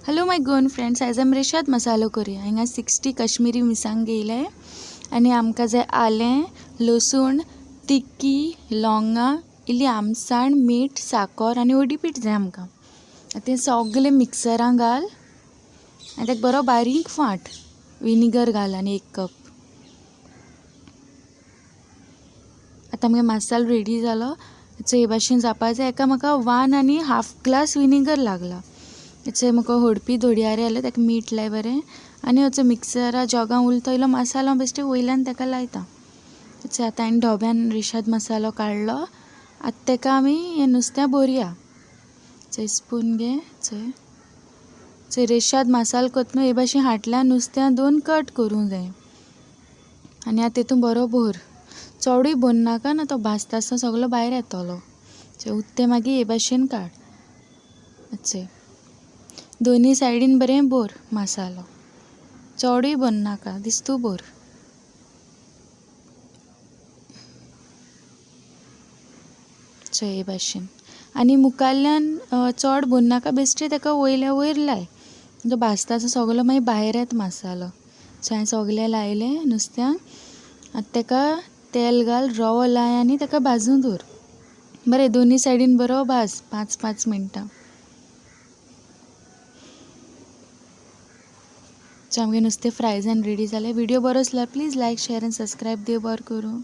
Hello माय Goan friends, आयज आमी रेशाद मसालो करूया। हिंगा 60 कश्मीरी मिरसांग घेयले आनी आमकां जाय आलें, लसूण, तिक्की, लवंगां, इल्ली आमसाण, मीठ, साकर आनी हळदी पीठ जाय आमकां। तें सगळें मिक्सरान घाल आनी ताका बरो बारीक फाट। विनिगर घाल आनी 1 कप। आतां आमगे मसालो रेडी जालो। हे भाशेन जावपा जाय। हेका म्हाका 1 आनी हाफ ग्लास विनिगर लागला। हेचे म्हाका हळपी धोडयारे जाले, ताका मीठ लाय बरें आनी हेचो मिक्सरा जॉगां उरलो तो इल्लो मसालो बेश्टे वयल्यान ताका लायता। आतां हांवें ढोब्यान रेशाद मसालो काडलो। आतां ताका आमी हें नुस्तें भरया। स्पून घे, रेशाद मसालो करता न्हू हे भाशेन हाटल्यान नुस्त्यां 2 कट करूंक जाय आनी आतां तातूंत बरो भर। चडूय भर नाका ना, तो भाजता आसतना सगळो भायर येतलो। उरतें मागीर हे भाशेन काड। दोनी सायडीन बरें भर मसालो, चडूय भर नाका, दिसतू भर। हे भाशेन आनी मुखाल्ल्यान चड भर नाका, बेश्टे ताका वयल्या वयर लाय। तो भाजता आसतना सगळो मागीर भायर येता मसालो। हांवें सगळें लायलें नुस्त्यांक। आतां ताका तेल घाल, रवो लाय आनी ताका भाजूं दवर। बरें दोनी सायडीन बरो भाज 5-5 मिनटां। आमगे नुस्तें फ्राय जावन रेडी जालें। व्हिडियो बरो आसल्यार प्लीज लायक, शेअर आनी सबस्क्रायब देव बरें करूं।